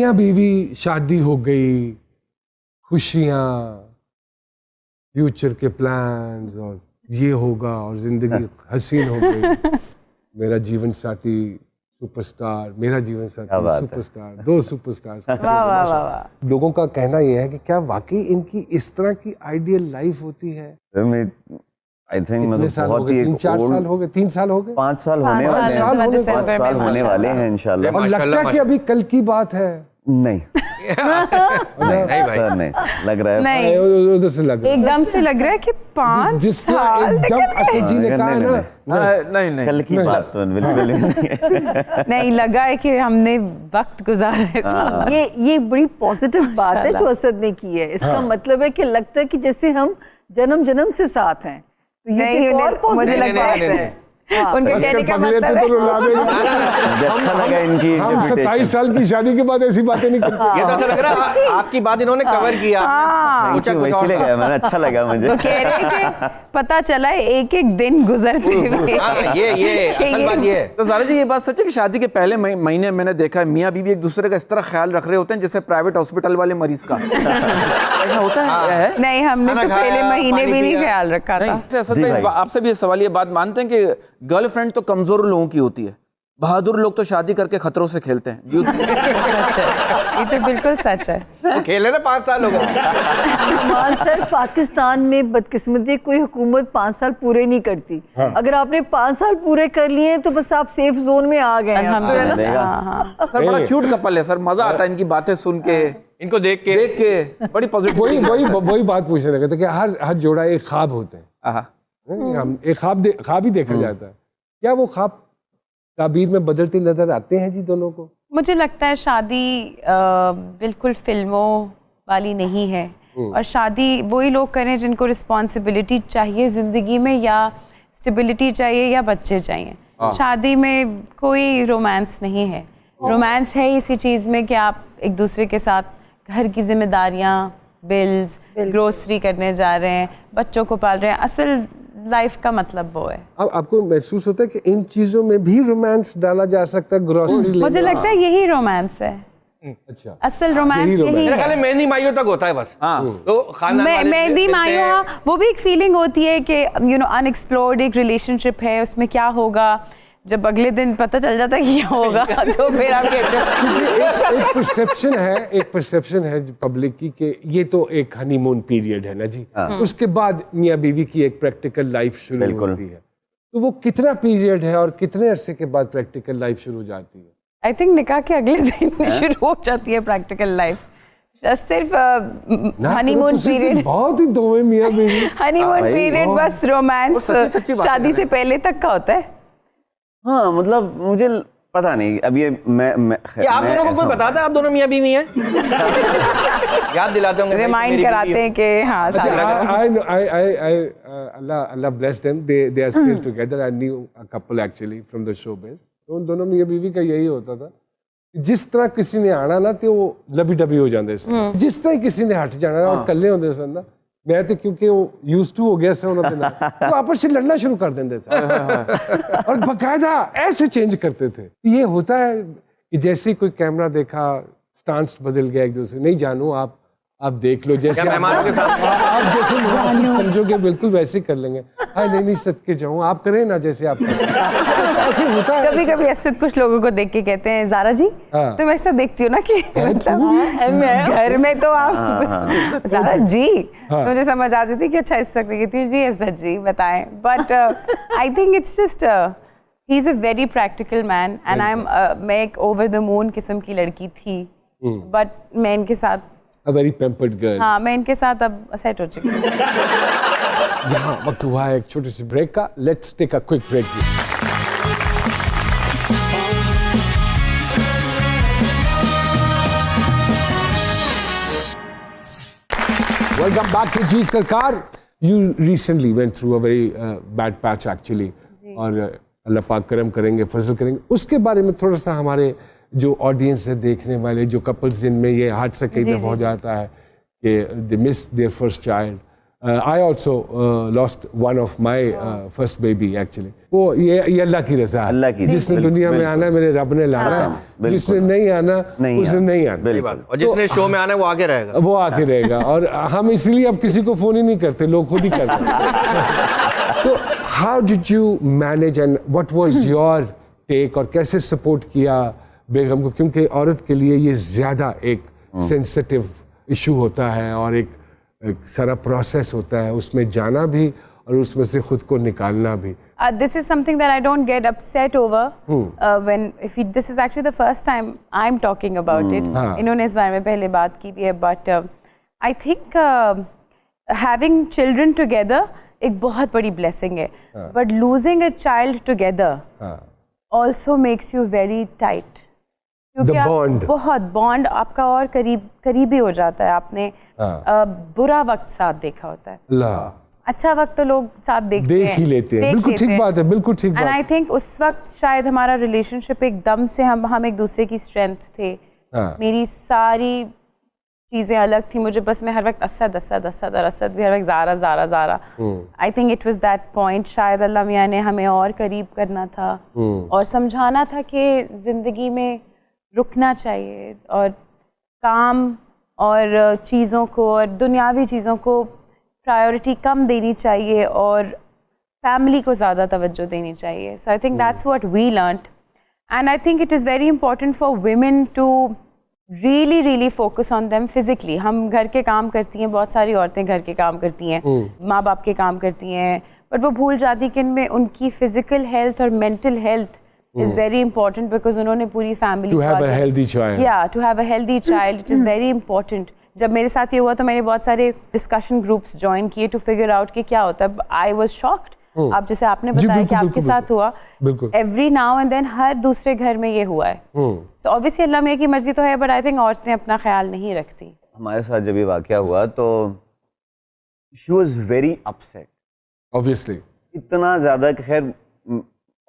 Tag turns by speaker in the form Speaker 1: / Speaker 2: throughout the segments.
Speaker 1: मियाँ बीवी, शादी हो गई, खुशियाँ, फ्यूचर के प्लान्स और ये होगा और जिंदगी हसीन हो गई, मेरा जीवन साथी सुपरस्टार, मेरा जीवन साथी सुपरस्टार, 2 सुपरस्टार। लोगों का कहना यह है कि क्या वाकई इनकी इस तरह की आइडियल लाइफ होती है?
Speaker 2: आई थिंक
Speaker 1: मतलब बहुत ही 3-4 साल हो गए, 3 साल हो गए,
Speaker 2: 5 साल होने वाले हैं, 5 साल होने वाले हैं इंशाल्लाह।
Speaker 1: और लगता है कि अभी कल की बात है।
Speaker 2: नहीं नहीं भाई सर, नहीं लग रहा है,
Speaker 3: नहीं
Speaker 1: उधर से लग रहा है,
Speaker 3: एकदम से लग रहा है कि 5
Speaker 1: जिस तरह एकदम असद जी ने कहा है ना,
Speaker 2: नहीं कल की बात तो बिल्कुल नहीं।
Speaker 3: नहीं लगा है कि हमने वक्त गुजारा है।
Speaker 4: ये बड़ी पॉजिटिव बात है जो असद ने की है। इसका मतलब है कि लगता है कि जैसे हम जन्म जन्म से साथ हैं। तो ये
Speaker 3: मुझे लगता है उनके कहने का मतलब है
Speaker 2: अच्छा लगा इनकी।
Speaker 1: हम 27 साल की शादी के बाद ऐसी बातें नहीं करते।
Speaker 5: ये तो ऐसा लग रहा है आपकी बात इन्होंने कवर किया।
Speaker 2: इसीलिए गया मैंने, अच्छा लगा मुझे।
Speaker 3: तो कह रहे कि पता चला एक एक दिन गुजरते हुए।
Speaker 5: ये असल बात ये है।
Speaker 6: तो ज़ारा जी ये बात सच है कि शादी के पहले महीने मैंने देखा है मियाँ बीवी एक दूसरे का इस तरह ख्याल रख रहे होते हैं जैसे प्राइवेट हॉस्पिटल वाले मरीज का। ऐसा होता है?
Speaker 3: नहीं, हमने तो पहले महीने भी नहीं ख्याल रखा था।
Speaker 6: असल में आपसे भी सवाल ये बात मानते हैं कि गर्लफ्रेंड तो कमजोर लोगों की होती है, बहादुर लोग तो शादी करके खतरों से खेलते हैं।
Speaker 3: ये तो बिल्कुल सच है।
Speaker 5: तो खेले ना 5 साल हो गए।
Speaker 4: सर पाकिस्तान में बदकिस्मती कोई हुकूमत 5 साल पूरे नहीं करती। अगर आपने 5 साल पूरे कर लिए तो बस आप सेफ जोन में आ गए।
Speaker 6: सर बड़ा क्यूट कपल है सर, मजा आता है इनकी बातें सुन के,
Speaker 5: इनको देख के
Speaker 6: बड़ी पॉजिटिव।
Speaker 1: वही बात पूछने लगे थे कि हर जोड़ा एक ख्वाब होते हैं। हम एक ख्वाब ही देखा जाता है। क्या वो ख्वाब ताबीर में बदलते नजर आते हैं जी दोनों को?
Speaker 3: मुझे लगता है शादी बिल्कुल फिल्मों वाली नहीं है, और शादी वही लोग करें जिनको रिस्पॉन्सिबिलिटी चाहिए जिंदगी में, या स्टेबिलिटी चाहिए, या बच्चे चाहिए। शादी में कोई रोमांस नहीं है। रोमांस है इसी चीज़ में कि आप एक दूसरे के साथ घर की जिम्मेदारियाँ, बिल्स, ग्रोसरी करने जा रहे हैं, बच्चों को पाल रहे हैं। असल लाइफ का मतलब वो है।
Speaker 1: अब आपको महसूस होता है कि इन चीजों में भी रोमांस डाला जा सकता है? ग्रोसरी
Speaker 3: मुझे लगता है यही रोमांस है।
Speaker 1: अच्छा,
Speaker 3: असल रोमांस यही है।
Speaker 5: खाली मेहंदी माइयों तक होता है बस। तो
Speaker 3: मेहंदी माइयों वो भी एक फीलिंग होती है कि अनएक्सप्लोर्ड एक रिलेशनशिप है, उसमें क्या होगा, जब अगले दिन पता चल जाता है क्या होगा तो फिर आप कहते हो।
Speaker 1: एक परसेप्शन है पब्लिक की कि ये तो एक हनीमून पीरियड है ना जी, उसके बाद मियाँ बीवी की एक प्रैक्टिकल लाइफ शुरू होती है। तो वो कितना पीरियड है और कितने अरसे के बाद प्रैक्टिकल लाइफ शुरू हो जाती है?
Speaker 3: आई थिंक निकाह के अगले दिन शुरू हो जाती है प्रैक्टिकल लाइफ। सिर्फ हनीमून पीरियड
Speaker 1: बहुत ही दो मियाँ बीवी।
Speaker 3: हनीमून पीरियड बस रोमांस शादी से पहले तक का होता है।
Speaker 2: हाँ मतलब मुझे पता नहीं, अब ये
Speaker 5: आप दोनों को कोई बताता है आप दोनों मियाँ बीवी हैं? याद दिलाते होंगे,
Speaker 3: रिमाइंड कराते हैं कि हाँ।
Speaker 1: Allah bless them, they are still together. I knew a couple actually from the showbiz. तो उन दोनों मियाँ बीवी का यही होता था, जिस तरह किसी ने आना ना तो वो लबी डबी हो जाते सन, जिस तरह किसी ने हट जाना और कल्ले होते सन ना, मैं तो क्योंकि वो यूज्ड टू हो गया से उन्होंने तो आपस से लड़ना शुरू कर देते थे और बकायदा ऐसे चेंज करते थे। ये होता है कि जैसे ही कोई कैमरा देखा स्टांस बदल गया एक दूसरे। नहीं जानू आप देख लो, जैसे आप जैसे मुनासिब समझोगे बिल्कुल वैसे कर लेंगे। हाँ नहीं सदके जाऊँ, आप करें ना जैसे आप ऐसे होता है।
Speaker 3: कभी कभी ऐसे कुछ लोगों को देख के कहते हैं, ज़ारा जी तुम ऐसा देखती हो ना कि घर में तो आप ज़ारा जी मुझे समझ आ जाती कि अच्छा ऐसा कहती है जी, ऐसा जी बताएं। But I think it's just he is a very practical man and मैं एक ओवर द मून किस्म की लड़की थी, बट मैं इनके साथ
Speaker 1: A very pampered girl.
Speaker 3: हाँ, मैं इनके साथ अब सेट हो चुकी हूँ।
Speaker 1: यहाँ वक्त हुआ है एक छोटे से ब्रेक का। Let's take a quick break जी। Welcome back to जी सरकार। You recently went through a very bad patch actually, और अल्लाह पाक करम करेंगे, फजल करेंगे। उसके बारे में थोड़ा सा हमारे जो ऑडियंस है, देखने वाले जो कपल्स जिनमें ये हादसा कई दफ़ा हो जाता है कि they miss their first child, I also lost one of my first baby actually. वो ये अल्लाह की रज़ा है।
Speaker 2: अल्लाह की,
Speaker 1: जिसने
Speaker 2: बिल्कुल,
Speaker 1: दुनिया में
Speaker 2: बिल्कुल।
Speaker 1: आना मेरे रब ने लाना है,
Speaker 2: बिल्कुल।
Speaker 1: जिसने नहीं आना उसने नहीं आना,
Speaker 2: बिल्कुल।
Speaker 5: और जिसने शो में आना है वो आगे रहेगा।
Speaker 1: वो आके रहेगा। और हम इसलिए अब किसी को फोन ही नहीं करते, लोग खुद ही करते हैं। तो how did you manage and what was your take, और कैसे सपोर्ट किया बेगम को, क्योंकि औरत के लिए ये ज्यादा एक सेंसिटिव इशू होता है और एक सारा प्रोसेस होता है, उसमें जाना भी और उसमें से खुद को निकालना भी।
Speaker 3: This is something that I don't get upset over this is actually the first time I'm talking about it. इन्होंने इस बारे में पहले बात की भी है, but I think having children together एक बहुत बड़ी blessing है, but losing a child together also makes you very tight. क्योंकि आप बहुत बॉन्ड आपका और करीबी हो जाता है। आपने बुरा वक्त साथ देखा होता है, अच्छा वक्त तो लोग साथ देख
Speaker 1: ही लेते हैं। बिल्कुल ठीक बात है, बिल्कुल ठीक बात।
Speaker 3: एंड आई थिंक उस वक्त शायद हमारा रिलेशनशिप एकदम से हम एक दूसरे की स्ट्रेंथ थे। मेरी सारी चीजें अलग थी, मुझे बस मैं हर वक्त असद भी हर वक्त Zara. I think it was that point, शायद अल्लाह मियां ने हमें और करीब करना था और समझाना था कि जिंदगी में रुकना चाहिए और काम और चीज़ों को और दुनियावी चीज़ों को प्रायोरिटी कम देनी चाहिए और फैमिली को ज़्यादा तवज्जो देनी चाहिए। So I think that's what we learned and I think it is very important for women to really focus on them physically. हम घर के काम करती हैं, बहुत सारी औरतें घर के काम करती हैं, माँ बाप के काम करती हैं, बट वो भूल जाती कि इनमें उनकी फिजिकल हेल्थ और mental health is very important because उन्होंने पूरी family
Speaker 1: to have a healthy child,
Speaker 3: to have a healthy child it is very important। जब मेरे साथ ये हुआ तो मैंने बहुत सारे डिस्कशन ग्रुप्स ज्वाइन किए टू फिगर आउट कि क्या होता है। I was shocked. आप जैसे आपने बताया कि आपके साथ हुआ, एवरी नाउ एंड देन हर दूसरे घर में ये हुआ है। तो ऑब्वियसली अल्लाह मियां की मर्जी तो है, बट आई थिंक औरतें अपना ख्याल नहीं रखती।
Speaker 2: हमारे साथ जब ये वाकया हुआ तो she was very upset,
Speaker 1: obviously
Speaker 2: इतना ज्यादा कि खैर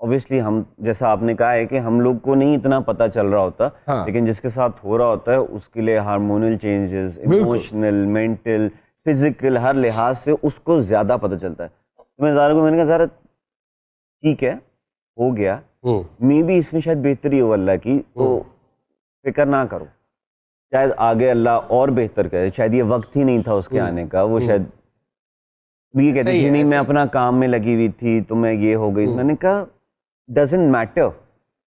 Speaker 2: ऑब्वियसली हम जैसा आपने कहा है कि हम लोग को नहीं इतना पता चल रहा होता, लेकिन जिसके साथ हो रहा होता है उसके लिए hormonal changes, emotional, mental, physical, हर लिहाज से उसको ज्यादा पता चलता है। तो मैं ज़ारा को मैंने कहा ज़ारा ठीक है हो गया, मे भी इसमें शायद बेहतरी हो अल्लाह की, तो फिक्र ना करो, शायद आगे अल्लाह और बेहतर करे, शायद ये वक्त ही नहीं था उसके आने का। वो शायद ये कहती थी नहीं मैं अपना काम में लगी हुई थी तो मैं ये हो गई। मैंने कहा डजंट मैटर,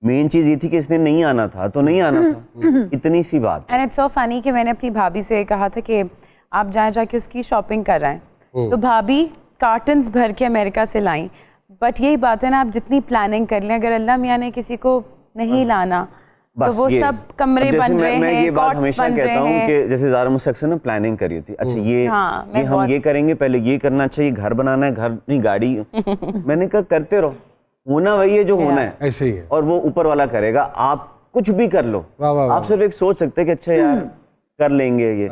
Speaker 2: मेन चीज ये थी कि इसने नहीं आना था तो नहीं आना था, इतनी सी बात।
Speaker 3: एंड इट्स सो फनी कि मैंने अपनी भाभी से कहा था कि आप जाके उसकी शॉपिंग कर रहे हैं, तो भाभी कार्टन्स भर के अमेरिका से लाई। बट यही बात है ना, आप जितनी प्लानिंग कर लें, अगर अल्लाह मियां ने किसी को नहीं लाना तो वो सब कमरे बन रहे हैं।
Speaker 2: मैं ये बात हमेशा कहता हूँ कि जैसे ज़ारा मुझसे अक्सर ना प्लानिंग करी होती है, अच्छा ये हम ये करेंगे, पहले ये करना चाहिए, घर बनाना है, घर नहीं गाड़ी। मैंने कहा करते रहो, होना वही है जो होना है,
Speaker 1: ऐसे ही है,
Speaker 2: और वो ऊपर वाला करेगा। आप कुछ भी कर लो, आप सिर्फ एक सोच सकते हैं कि अच्छा यार कर लेंगे ये,